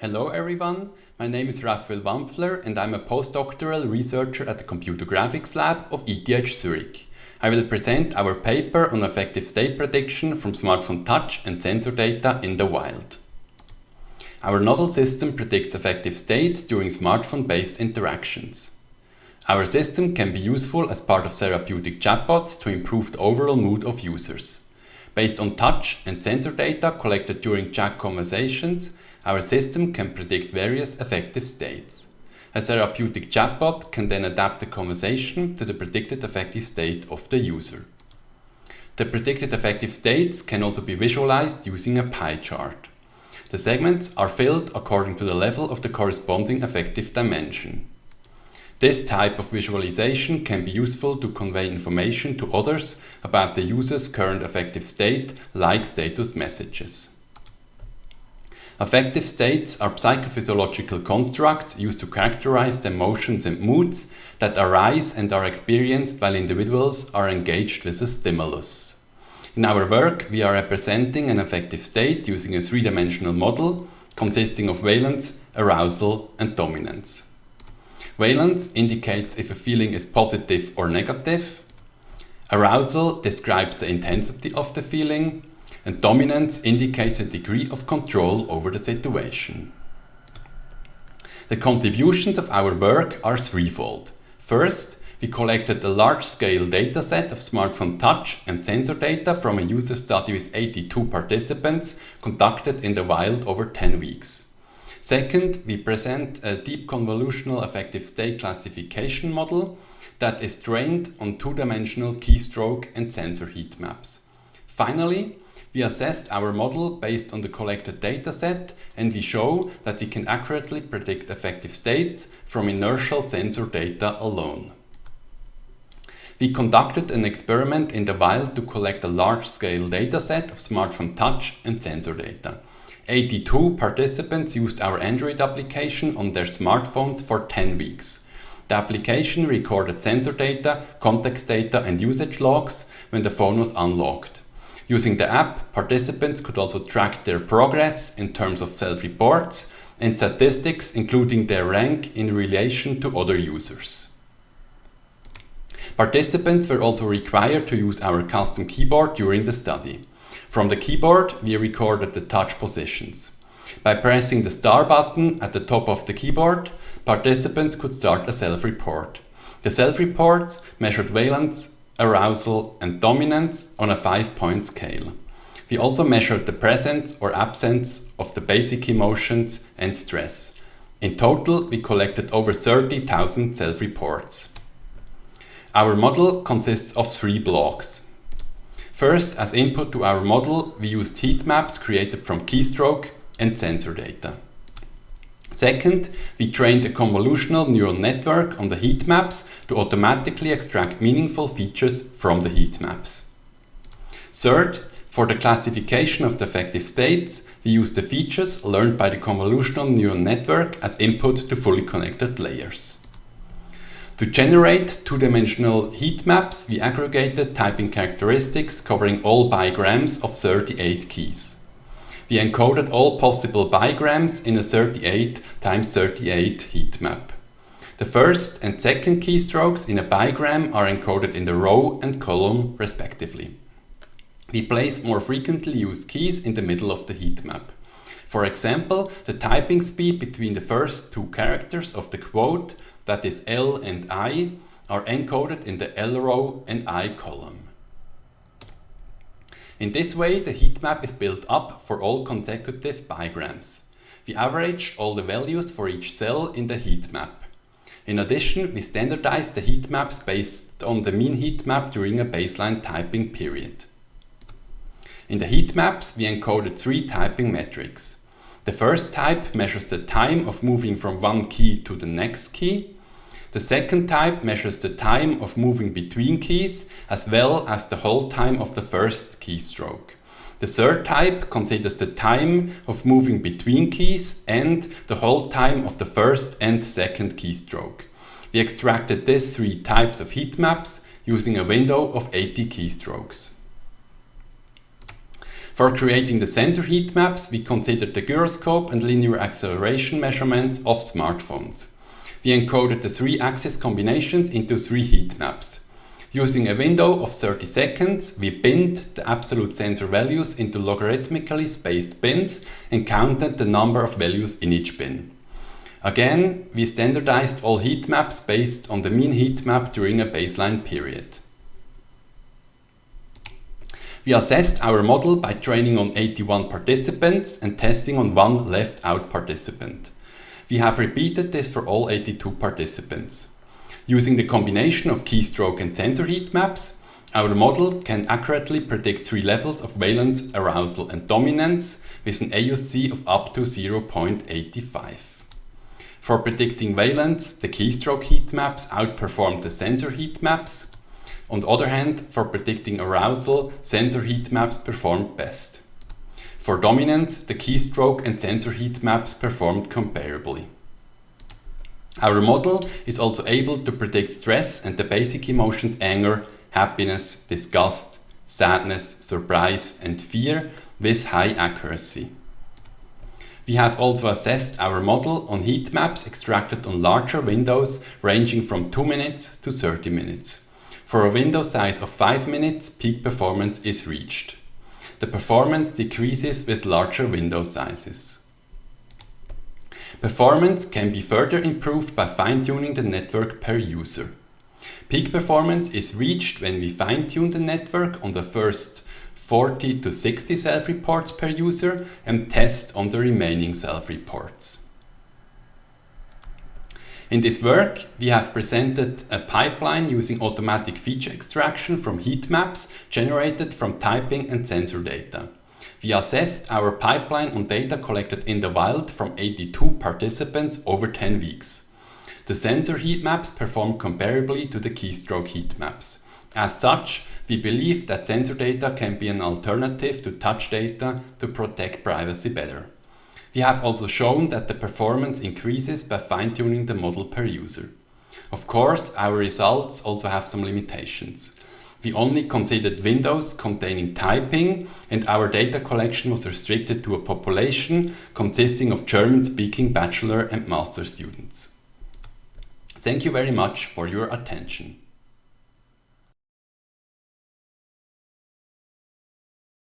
Hello everyone, my name is Rafael Wampfler and I'm a postdoctoral researcher at the Computer Graphics Lab of ETH Zurich. I will present our paper on affective state prediction from smartphone touch and sensor data in the wild. Our novel system predicts affective states during smartphone-based interactions. Our system can be useful as part of therapeutic chatbots to improve the overall mood of users. Based on touch and sensor data collected during chat conversations, our system can predict various affective states. A therapeutic chatbot can then adapt the conversation to the predicted affective state of the user. The predicted affective states can also be visualized using a pie chart. The segments are filled according to the level of the corresponding affective dimension. This type of visualization can be useful to convey information to others about the user's current affective state, like status messages. Affective states are psychophysiological constructs used to characterize the emotions and moods that arise and are experienced while individuals are engaged with a stimulus. In our work, we are representing an affective state using a three-dimensional model consisting of valence, arousal, and dominance. Valence indicates if a feeling is positive or negative. Arousal describes the intensity of the feeling. And dominance indicates a degree of control over the situation. The contributions of our work are threefold. First, we collected a large-scale dataset of smartphone touch and sensor data from a user study with 82 participants conducted in the wild over 10 weeks. Second, we present a deep convolutional affective state classification model that is trained on two-dimensional keystroke and sensor heat maps. Finally, we assessed our model based on the collected dataset, and we show that we can accurately predict affective states from inertial sensor data alone. We conducted an experiment in the wild to collect a large-scale dataset of smartphone touch and sensor data. 82 participants used our Android application on their smartphones for 10 weeks. The application recorded sensor data, context data, and usage logs when the phone was unlocked. Using the app, participants could also track their progress in terms of self-reports and statistics, including their rank in relation to other users. Participants were also required to use our custom keyboard during the study. From the keyboard, we recorded the touch positions. By pressing the star button at the top of the keyboard, participants could start a self-report. The self-reports measured valence, arousal, and dominance on a 5-point scale. We also measured the presence or absence of the basic emotions and stress. In total, we collected over 30,000 self-reports. Our model consists of 3 blocks. First, as input to our model, we used heat maps created from keystroke and sensor data. Second, we trained a convolutional neural network on the heat maps to automatically extract meaningful features from the heat maps. Third, for the classification of the affective states, we used the features learned by the convolutional neural network as input to fully connected layers. To generate two-dimensional heat maps, we aggregated typing characteristics covering all bigrams of 38 keys. We encoded all possible bigrams in a 38 × 38 heat map. The first and second keystrokes in a bigram are encoded in the row and column respectively. We place more frequently used keys in the middle of the heat map. For example, the typing speed between the first 2 characters of the quote, that is L and I, are encoded in the L row and I column. In this way, the heat map is built up for all consecutive bigrams. We averaged all the values for each cell in the heat map. In addition, we standardized the heat maps based on the mean heat map during a baseline typing period. In the heat maps, we encoded 3 typing metrics. The first type measures the time of moving from one key to the next key. The second type measures the time of moving between keys as well as the hold time of the first keystroke. The third type considers the time of moving between keys and the hold time of the first and second keystroke. We extracted these 3 types of heat maps using a window of 80 keystrokes. For creating the sensor heat maps, we considered the gyroscope and linear acceleration measurements of smartphones. We encoded the 3-axis combinations into 3 heat maps. Using a window of 30 seconds, we binned the absolute sensor values into logarithmically spaced bins and counted the number of values in each bin. Again, we standardized all heat maps based on the mean heat map during a baseline period. We assessed our model by training on 81 participants and testing on 1 left-out participant. We have repeated this for all 82 participants. Using the combination of keystroke and sensor heat maps, our model can accurately predict 3 levels of valence, arousal and dominance with an AUC of up to 0.85. For predicting valence, the keystroke heat maps outperformed the sensor heat maps. On the other hand, for predicting arousal, sensor heat maps performed best. For dominance, the keystroke and sensor heat maps performed comparably. Our model is also able to predict stress and the basic emotions anger, happiness, disgust, sadness, surprise and fear with high accuracy. We have also assessed our model on heat maps extracted on larger windows ranging from 2 minutes to 30 minutes. For a window size of 5 minutes, peak performance is reached. The performance decreases with larger window sizes. Performance can be further improved by fine-tuning the network per user. Peak performance is reached when we fine-tune the network on the first 40 to 60 self-reports per user and test on the remaining self-reports. In this work, we have presented a pipeline using automatic feature extraction from heat maps generated from typing and sensor data. We assessed our pipeline on data collected in the wild from 82 participants over 10 weeks. The sensor heat maps perform comparably to the keystroke heat maps. As such, we believe that sensor data can be an alternative to touch data to protect privacy better. We have also shown that the performance increases by fine-tuning the model per user. Of course, our results also have some limitations. We only considered windows containing typing, and our data collection was restricted to a population consisting of German-speaking bachelor and master students. Thank you very much for your attention.